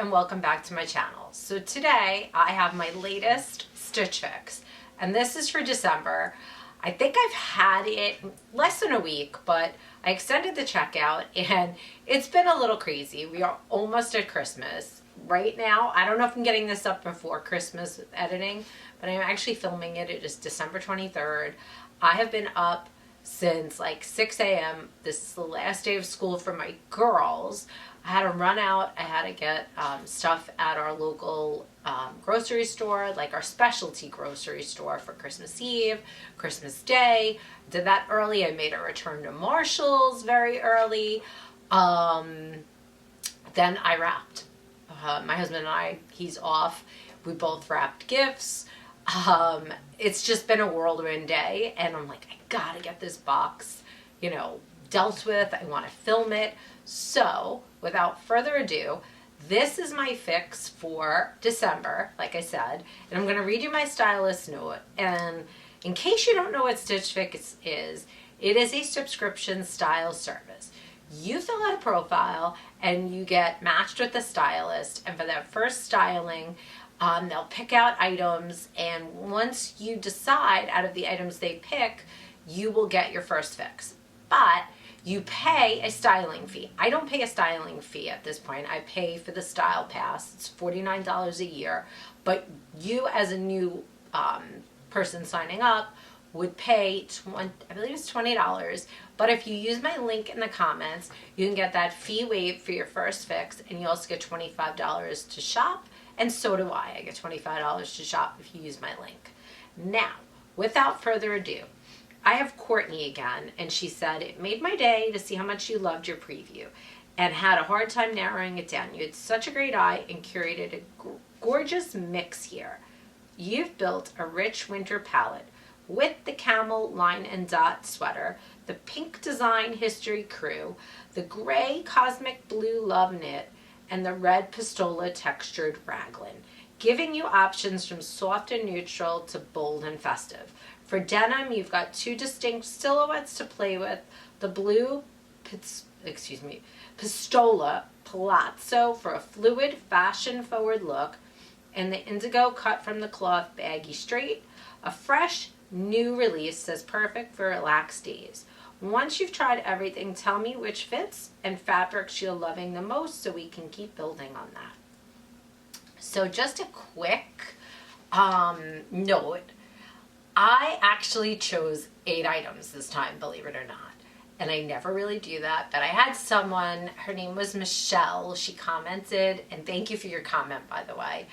and welcome back to my channel. So today I have my latest Stitch Fix, and this is for December. I think I've had it less than a week, but I extended the checkout and it's been a little crazy. We are almost at Christmas. Right now, I don't know if I'm getting this up before Christmas with editing, but I'm actually filming it. It is December 23rd. I have been up since like 6 a.m. This is the last day of school for my girls. I had to run out. I had to get stuff at our local grocery store, like our specialty grocery store for Christmas Eve, Christmas Day. Did that early. I made a return to Marshall's very early. Then I wrapped. My husband and I, he's off. We both wrapped gifts. It's just been a whirlwind day, and I'm like, I gotta get this box, you know, dealt with. I want to film it. So without further ado, this is my fix for December, like I said, and I'm going to read you my stylist note. And in case you don't know what Stitch Fix is, it is a subscription style service. You fill out a profile and you get matched with the stylist, and for that first styling, they'll pick out items, and once you decide out of the items they pick, you will get your first fix. But you pay a styling fee. I don't pay a styling fee at this point. I pay for the Style Pass. It's $49 a year. But you, as a new person signing up, would pay, I believe it's $20. But if you use my link in the comments, you can get that fee waived for your first fix, and you also get $25 to shop. And so do I. I get $25 to shop if you use my link. Now, without further ado, I have Courtney again, and she said, it made my day to see how much you loved your preview and had a hard time narrowing it down. You had such a great eye and curated a gorgeous mix here. You've built a rich winter palette with the camel line and dot sweater, the pink design history crew, the gray cosmic blue love knit, and the red pistola textured raglan, giving you options from soft and neutral to bold and festive. For denim, you've got two distinct silhouettes to play with, the blue Pistola Palazzo for a fluid, fashion-forward look, and the indigo cut from the cloth Baggy straight, a fresh, new release that's perfect for relaxed days. Once you've tried everything, tell me which fits and fabrics you're loving the most so we can keep building on that. So just a quick note. I actually chose 8 items this time, believe it or not. And I never really do that, but I had someone, her name was Michelle, she commented, and thank you for your comment, by the way.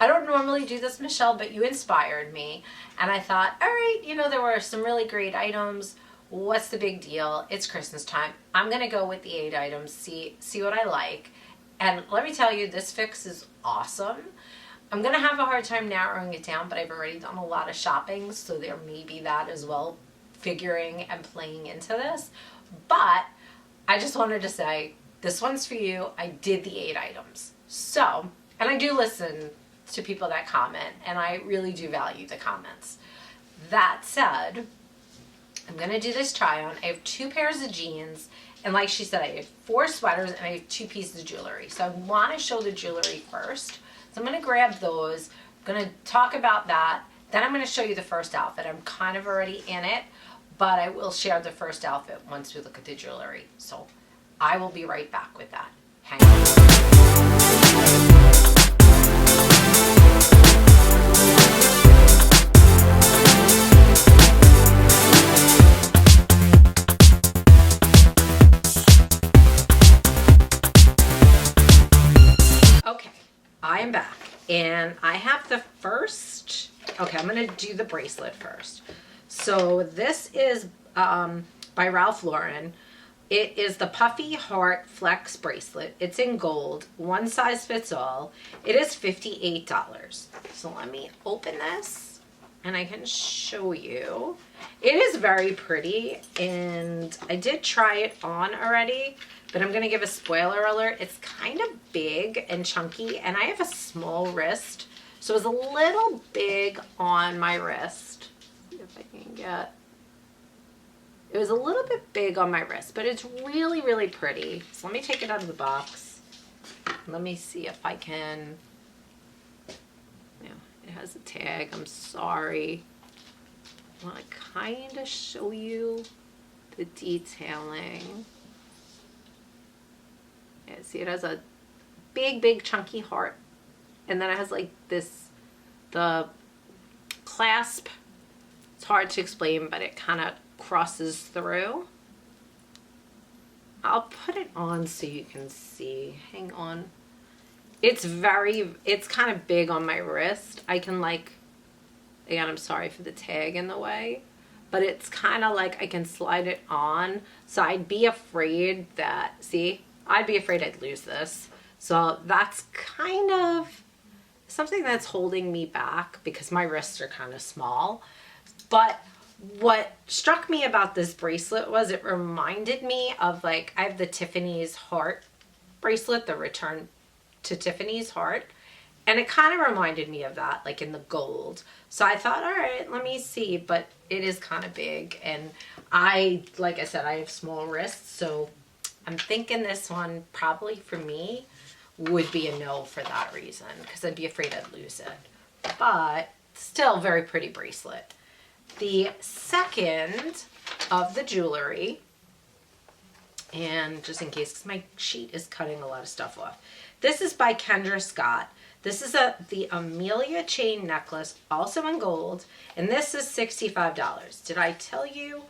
I don't normally do this, Michelle, but you inspired me. And I thought, all right, you know, there were some really great items. What's the big deal? It's Christmas time. I'm going to go with the 8 items, see what I like. And let me tell you, this fix is awesome. I'm going to have a hard time narrowing it down, but I've already done a lot of shopping, so there may be that as well, figuring and playing into this. But I just wanted to say, this one's for you. I did the 8 items. So, and I do listen to people that comment, and I really do value the comments. That said, I'm going to do this try on. I have 2 pairs of jeans, and like she said, I have 4 sweaters, and I have 2 pieces of jewelry. So I want to show the jewelry first. So I'm going to grab those. I'm going to talk about that. Then I'm going to show you the first outfit. I'm kind of already in it, but I will share the first outfit once we look at the jewelry. So I will be right back with that. Hang on. Okay. I am back, and I have the first, okay, I'm going to do the bracelet first. So this is by Ralph Lauren. It is the Puffy Heart Flex bracelet. It's in gold, one size fits all. It is $58. So let me open this, and I can show you. It is very pretty, and I did try it on already, but I'm going to give a spoiler alert. It's kind of big and chunky, and I have a small wrist, so it's a little big on my wrist. See if I can get... It was a little bit big on my wrist, but it's really, really pretty. So let me take it out of the box. let me see if I can. Yeah, it has a tag. I'm sorry. I want to kind of show you the detailing. Yeah, see, it has a big chunky heart, and then it has like this, the clasp. It's hard to explain, but it kind of crosses through. I'll put it on so you can see. Hang on. It's kind of big on my wrist. I can like, again, I'm sorry for the tag in the way, but it's kind of like I can slide it on. So I'd be afraid that, see, I'd be afraid I'd lose this. So that's kind of something that's holding me back because my wrists are kind of small. But what struck me about this bracelet was it reminded me of, like, I have the Tiffany's heart bracelet, the Return to Tiffany's heart. And it kind of reminded me of that, like in the gold. So I thought, all right, let me see. But it is kind of big. And like I said, I have small wrists. So I'm thinking this one probably for me would be a no for that reason. Because I'd be afraid I'd lose it. But still very pretty bracelet. The second of the jewelry, and just in case, because my sheet is cutting a lot of stuff off. This is by KENDRA Scott. This is the Amelia chain necklace, also in gold, and this is $65. Did I tell you?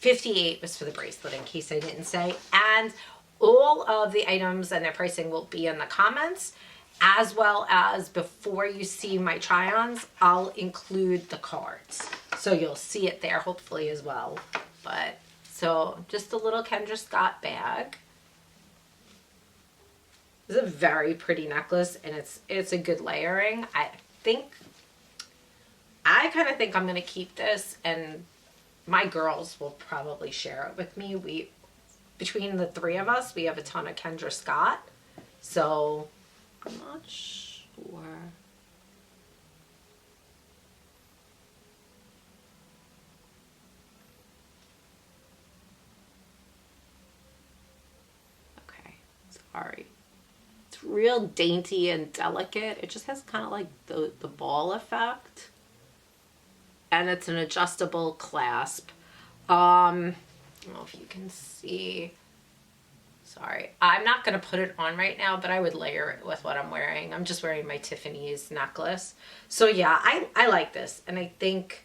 $58 was for the bracelet, in case I didn't say. And all of the items and their pricing will be in the comments, as well as before you see my try-ons, I'll include the cards. So you'll see it there, hopefully, as well. But, so, just a little KENDRA Scott bag. It's a very pretty necklace, and it's a good layering. I kind of think I'm going to keep this, and my girls will probably share it with me. Between the three of us, we have a ton of KENDRA Scott. So, I'm not sure. Okay, sorry. It's real dainty and delicate. It just has kind of like the ball effect. And it's an adjustable clasp. I don't know if you can see. Sorry, I'm not going to put it on right now, but I would layer it with what I'm wearing. I'm just wearing my Tiffany's necklace. So yeah, I like this. And I think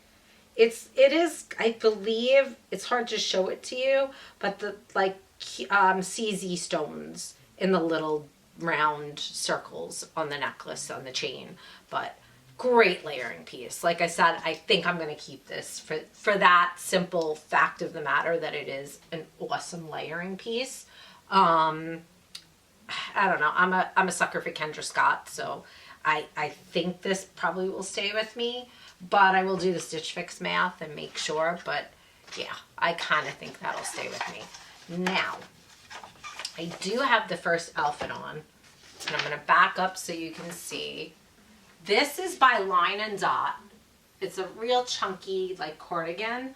it is, I believe, it's hard to show it to you, but the like CZ stones in the little round circles on the necklace, on the chain. But great layering piece. Like I said, I think I'm going to keep this for that simple fact of the matter that it is an awesome layering piece. I don't know. I'm a sucker for KENDRA Scott, so I think this probably will stay with me, but I will do the Stitch Fix math and make sure. But yeah, I kind of think that'll stay with me. Now, I do have the first outfit on, and I'm going to back up so you can see. This is by Line and Dot. It's a real chunky, like, cardigan.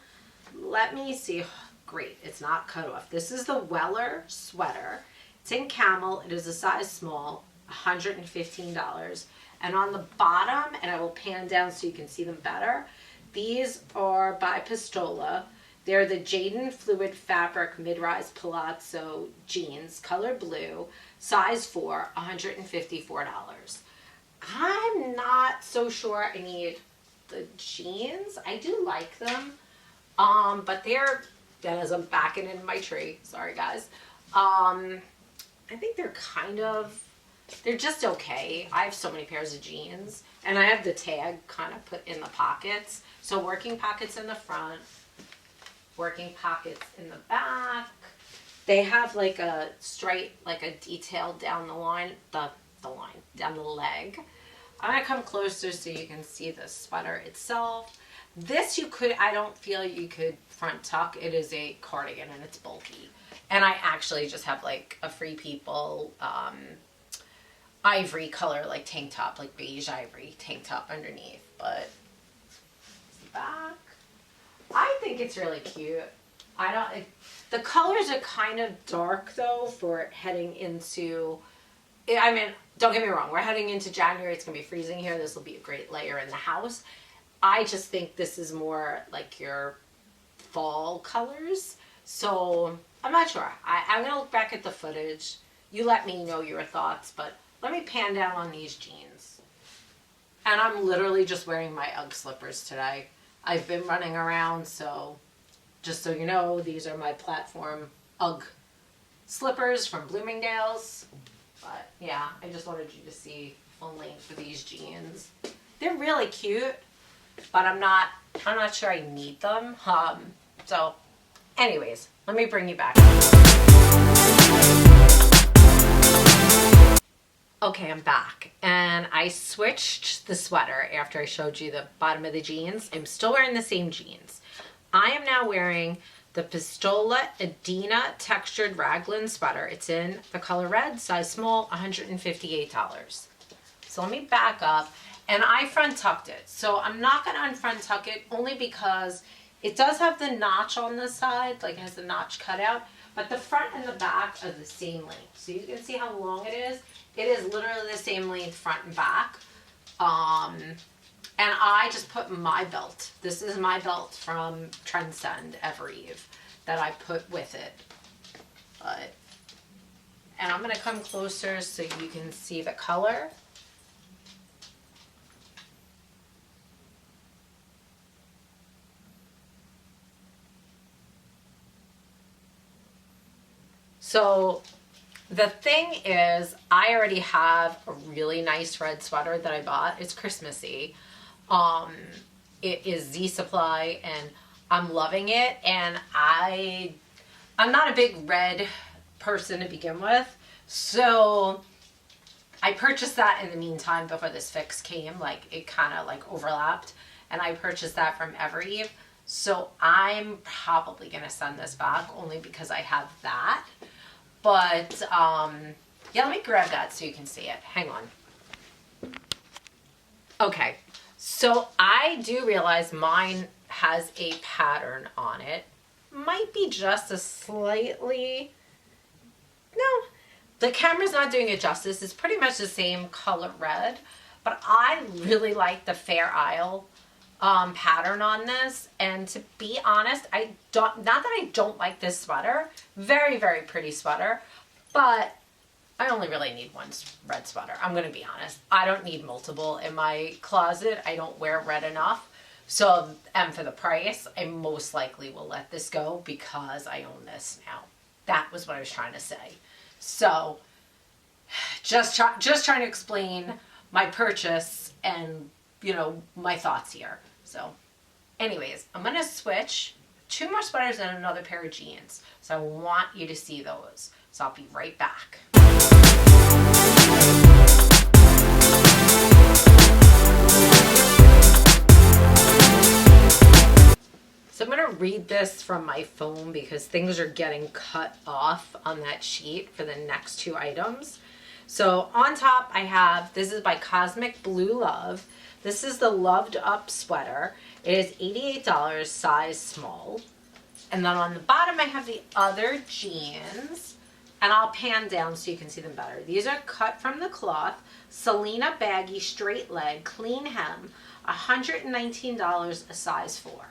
Let me see. Great, it's not cut off. This is the Weller sweater. It's in camel. It is a size small, $115. And on the bottom, and I will pan down so you can see them better, these are by Pistola. They're the Jadyn Fluid Fabric Mid-Rise Palazzo jeans, color blue, size 4, $154. I'm not so sure I need the jeans. I do like them, but they're, as I'm backing in my tree, sorry guys, I think they're they're just okay. I have so many pairs of jeans, and I have the tag kind of put in the pockets. So working pockets in the front, working pockets in the back. They have like a straight, like a detail down the line, down the leg. I'm gonna come closer so you can see the sweater itself. This I don't feel you could front tuck. It is a cardigan and it's bulky. And I actually just have like a Free People ivory color, like tank top, like beige ivory tank top underneath. But back, I think it's really cute. The colors are kind of dark though for heading into I mean, don't get me wrong, we're heading into January, it's gonna be freezing here, this will be a great layer in the house. I just think this is more like your fall colors, so I'm not sure. I'm gonna look back at the footage. You let me know your thoughts, but let me pan down on these jeans. And I'm literally just wearing my UGG slippers today. I've been running around, so just so you know, these are my platform UGG slippers from Bloomingdale's. But yeah, I just wanted you to see full length for these jeans. They're really cute, but I'm not sure I need them. So anyways, let me bring you back. Okay, I'm back, and I switched the sweater after I showed you the bottom of the jeans. I'm still wearing the same jeans. I am now wearing the PISTOLA Adina textured Raglan sweater. It's in the color red, size small, $158. So let me back up, and I front tucked it. So I'm not gonna unfront tuck it only because it does have the notch on the side, like it has the notch cut out, but the front and the back are the same length. So you can see how long it is. It is literally the same length front and back. And I just put my belt. This is my belt from Transcend Eve that I put with it. And I'm gonna come closer so you can see the color. So the thing is, I already have a really nice red sweater that I bought. It's Christmassy. It is Z Supply, and I'm loving it. And I'm not a big red person to begin with, so I purchased that in the meantime before this fix came. Like, it kind of like overlapped, and I purchased that from Eve. So I'm probably gonna send this back only because I have that. But yeah, let me grab that so you can see it. Hang on. Okay, so I do realize mine has a pattern on it. Might be just a slightly, no, the camera's not doing it justice. It's pretty much the same color red, but I really like the Fair Isle pattern on this. And to be honest, not that I don't like this sweater, very, very pretty sweater, but I only really need one red sweater. I'm gonna be honest. I don't need multiple in my closet. I don't wear red enough. So, and for the price, I most likely will let this go because I own this now. That was what I was trying to say. So, just trying to explain my purchase and, you know, my thoughts here. So, anyways, I'm gonna switch 2 more sweaters and another pair of jeans. So I want you to see those. So I'll be right back. So I'm gonna read this from my phone because things are getting cut off on that sheet for the next 2 items. So on top I have, this is by Cosmic Blue Love. This is the Loved Up sweater. It is $88, size small. And then on the bottom I have the other jeans, and I'll pan down so you can see them better. These are cut from the cloth, Selena baggy straight leg, clean hem, $119, a size 4.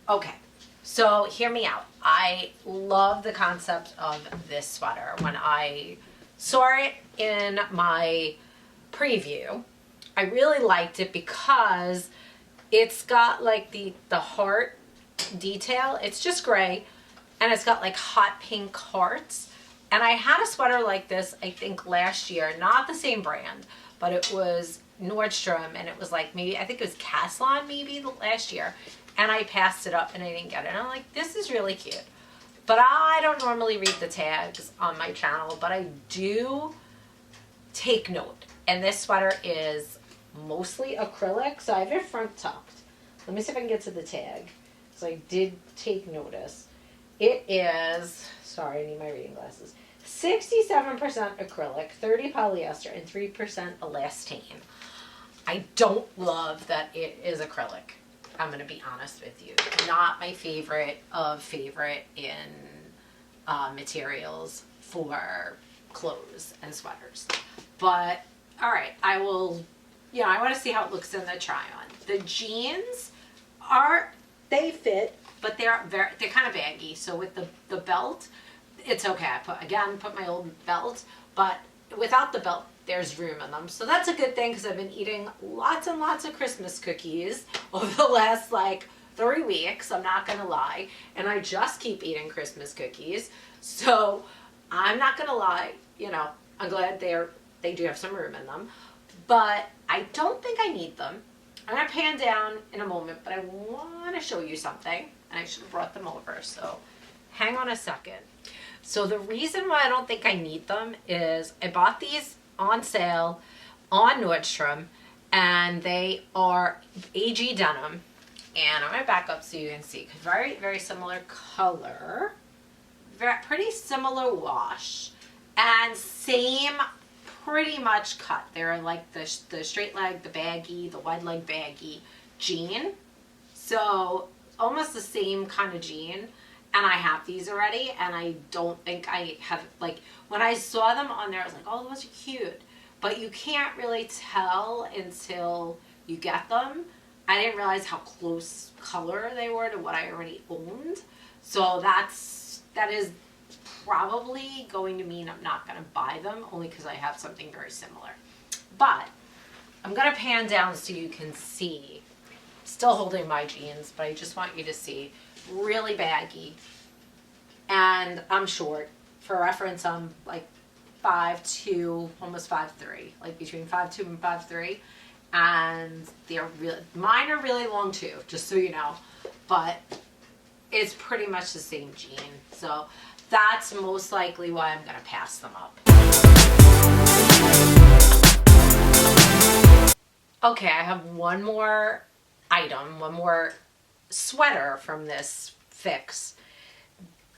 Okay, so hear me out. I love the concept of this sweater. When I saw it in my preview, I really liked it because it's got like the heart detail. It's just gray, and it's got like hot pink hearts. And I had a sweater like this, I think last year, not the same brand, but it was Nordstrom, and it was like maybe, I think it was Caslon maybe last year. And I passed it up and I didn't get it. And I'm like, this is really cute. But I don't normally read the tags on my channel, but I do take note. And this sweater is mostly acrylic, so I have it front tucked. Let me see if I can get to the tag. So I did take notice. It is, sorry, I need my reading glasses, 67% acrylic, 30 polyester, and 3% elastane. I don't love that it is acrylic. I'm going to be honest with you. Not my favorite of favorite in materials for clothes and sweaters. But all right, I will, I want to see how it looks in the try on. The jeans they fit, but they're kind of baggy. So with the belt, it's okay. I put my old belt, but without the belt, there's room in them. So that's a good thing because I've been eating lots and lots of Christmas cookies over the last like 3 weeks. I'm not going to lie. And I just keep eating Christmas cookies. So I'm not going to lie. I'm glad they do have some room in them. But I don't think I need them. I'm going to pan down in a moment, but I want to show you something. And I should have brought them over. So hang on a second. So the reason why I don't think I need them is I bought these on sale on Nordstrom, and they are AG denim. And I'm going to back up so you can see. Very, very similar color. Pretty similar wash. And same pretty much cut. They're like the straight leg, the baggy, the wide leg baggy jean. So almost the same kind of jean. And I have these already, and I don't think I have, like, when I saw them on there, I was like, oh, those are cute. But you can't really tell until you get them. I didn't realize how close color they were to what I already owned. So that is probably going to mean I'm not going to buy them, only because I have something very similar. But I'm going to pan down so you can see. Still holding my jeans, but I just want you to see. Really baggy, and I'm short. For reference, I'm like 5'2", almost 5'3", like between 5'2" and 5'3", and mine are really long too, just so you know, but it's pretty much the same jean, so that's most likely why I'm gonna pass them up. Okay, I have one more item, one more sweater from this fix.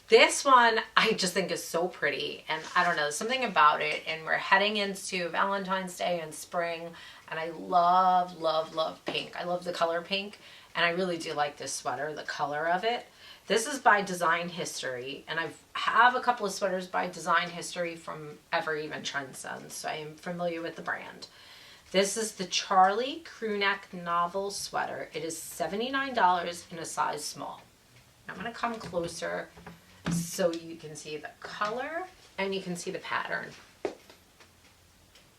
This one I just think is so pretty, and I don't know, something about it, and we're heading into Valentine's Day and spring, and I love, love, love pink. I love the color pink, and I really do like this sweater, the color of it. This is by Design History, and I have a couple of sweaters by Design History from Ever Even Trendsense, so I am familiar with the brand. This is the Charli Crewneck Novel Sweater. It is $79 in a size small. I'm going to come closer so you can see the color and you can see the pattern.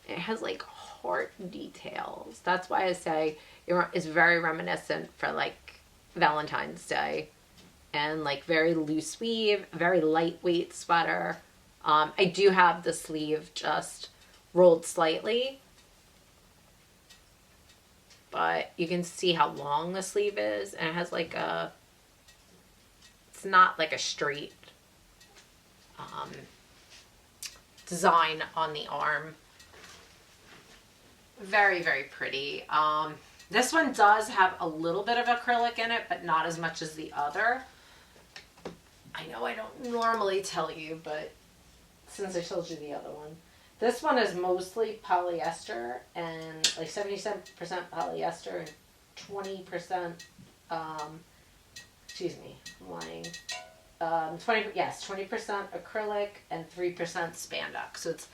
It has like heart details. That's why I say it's very reminiscent for like Valentine's Day. And like very loose weave, very lightweight sweater. I do have the sleeve just rolled slightly. But you can see how long the sleeve is, and it has like it's not like a straight design on the arm. Very, very pretty. This one does have a little bit of acrylic in it, but not as much as the other. I know I don't normally tell you, but since I told you the other one. This one is mostly polyester, and like 77% polyester and 20%, excuse me, I'm lying. 20% acrylic and 3% spandex. So it's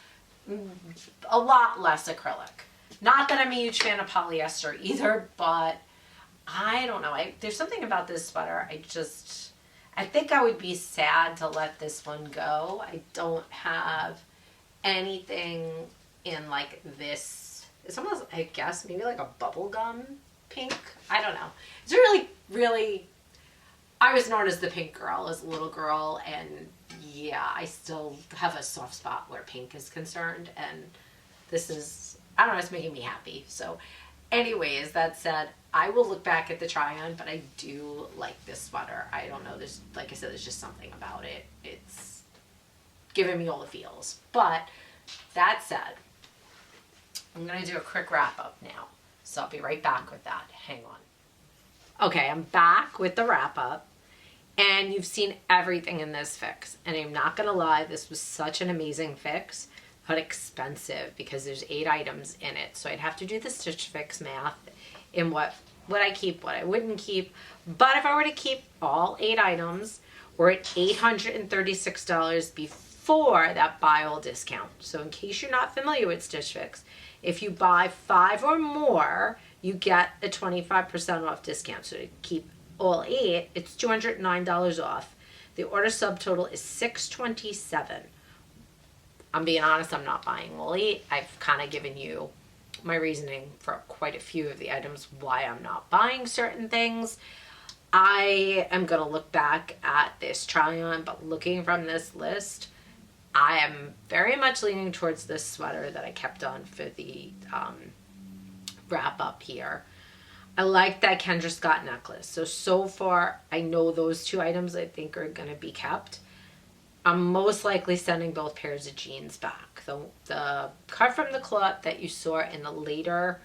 a lot less acrylic. Not that I'm a huge fan of polyester either, but I don't know. There's something about this sweater. I think I would be sad to let this one go. I don't have anything in like this. It's almost, I guess, maybe like a bubblegum pink. I don't know. It's really, really, I was known as the pink girl as a little girl, and yeah, I still have a soft spot where pink is concerned, and this is, I don't know, it's making me happy. So anyways, that said, I will look back at the try-on, but I do like this sweater. I don't know, there's, like I said, there's just something about it. It's giving me all the feels. But that said, I'm going to do a quick wrap-up now. So I'll be right back with that. Hang on. Okay, I'm back with the wrap-up. And you've seen everything in this fix. And I'm not going to lie, this was such an amazing fix, but expensive because there's 8 items in it. So I'd have to do the Stitch Fix math in what would I keep, what I wouldn't keep. But if I were to keep all 8 items, we're at $836 before that buy all discount. So in case you're not familiar with Stitch Fix, if you buy 5 or more, you get a 25% off discount. So to keep all 8, it's $209 off. The order subtotal is $627. I'm being honest, I'm not buying all 8. I've kind of given you my reasoning for quite a few of the items why I'm not buying certain things. I am going to look back at this try on, but looking from this list, I am very much leaning towards this sweater that I kept on for the wrap up here. I like that Kendra Scott necklace. So far, I know those 2 items I think are going to be kept. I'm most likely sending both pairs of jeans back. The cut from the cloth that you saw in the later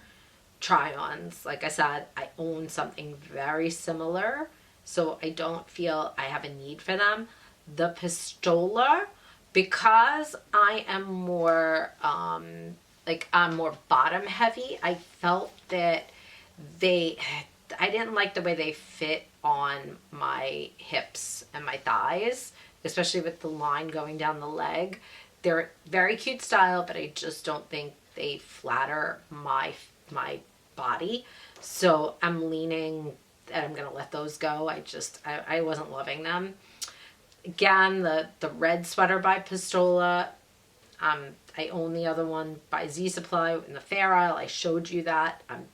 try-ons, like I said, I own something very similar, so I don't feel I have a need for them. The Pistola, because I am more, I'm more bottom heavy, I felt that I didn't like the way they fit on my hips and my thighs, especially with the line going down the leg. They're very cute style, but I just don't think they flatter my body. So I'm leaning that I'm gonna let those go. I wasn't loving them. Again, the red sweater by Pistola. I own the other one by Z Supply in the Fair Isle. I showed you that. I'm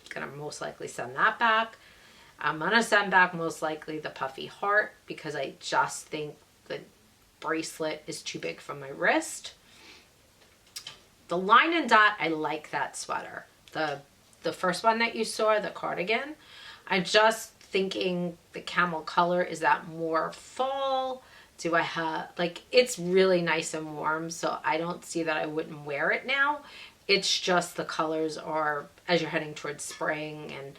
gonna most likely send that back. I'm gonna send back most likely the Puffy heart because I just think the bracelet is too big for my wrist. The line and dot, I like that sweater. The first one that you saw, the cardigan, I'm just thinking the camel color, is that more fall? Do I have, like, it's really nice and warm, so I don't see that I wouldn't wear it now. It's just the colors are, as you're heading towards spring and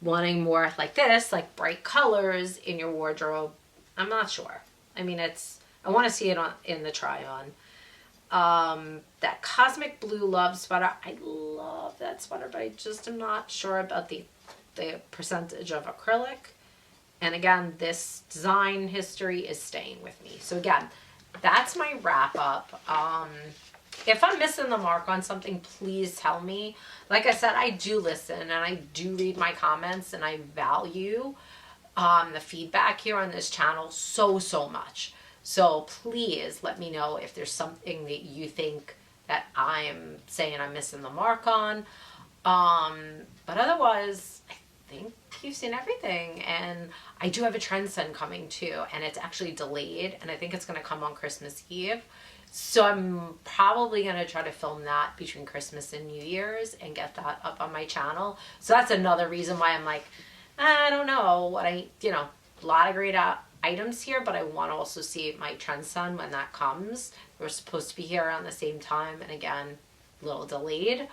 wanting more like this, like bright colors in your wardrobe, I'm not sure. I mean, I want to see it in the try on. That Cosmic Blue Love sweater, I love that sweater, but I just am not sure about the percentage of acrylic. And again, this design history is staying with me. So again, that's my wrap up. If I'm missing the mark on something, please tell me. Like I said, I do listen and I do read my comments, and I value the feedback here on this channel so much. So please let me know if there's something that you think that I'm saying I'm missing the mark on. But otherwise, I think you've seen everything. And I do have a trend send coming too, and it's actually delayed, and I think it's going to come on Christmas Eve. So I'm probably going to try to film that between Christmas and New Year's and get that up on my channel. So that's another reason why I'm like, I don't know what a lot of great items here, but I want to also see my trend send when that comes. We're supposed to be here around the same time, and again, a little delayed.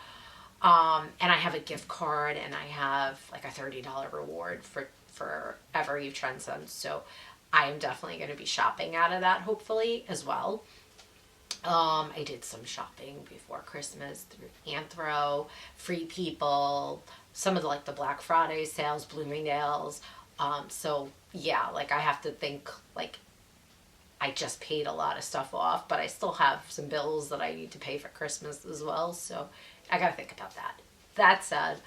And I have a gift card, and I have like a $30 reward for ever you've trend sent. So I am definitely going to be shopping out of that, hopefully, as well. I did some shopping before Christmas through Anthro, Free People, some of the Black Friday sales, Bloomingdale's. So yeah, I have to think, I just paid a lot of stuff off, but I still have some bills that I need to pay for Christmas as well. So I got to think about that. That said,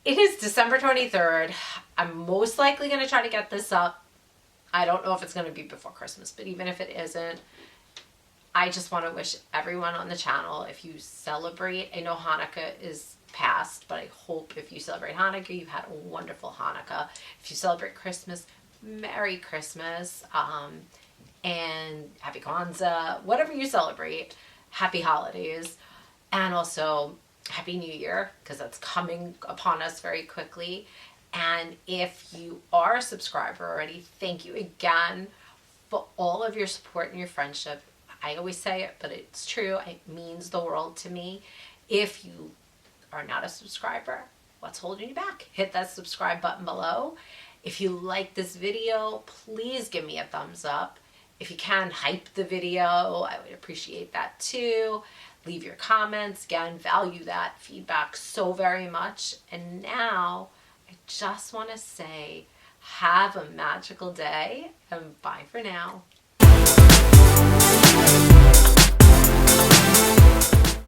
it is December 23rd. I'm most likely going to try to get this up. I don't know if it's going to be before Christmas, but even if it isn't, I just want to wish everyone on the channel, if you celebrate, I know Hanukkah is past, but I hope if you celebrate Hanukkah, you've had a wonderful Hanukkah. If you celebrate Christmas, Merry Christmas, and Happy Kwanzaa, whatever you celebrate, Happy Holidays, and also Happy New Year, because that's coming upon us very quickly. And if you are a subscriber already, thank you again for all of your support and your friendship. I always say it, but it's true. It means the world to me. If you are not a subscriber, what's holding you back? Hit that subscribe button below. If you like this video, please give me a thumbs up. If you can, hype the video. I would appreciate that too. Leave your comments. Again, value that feedback so very much. And now, I just want to say, have a magical day, and bye for now.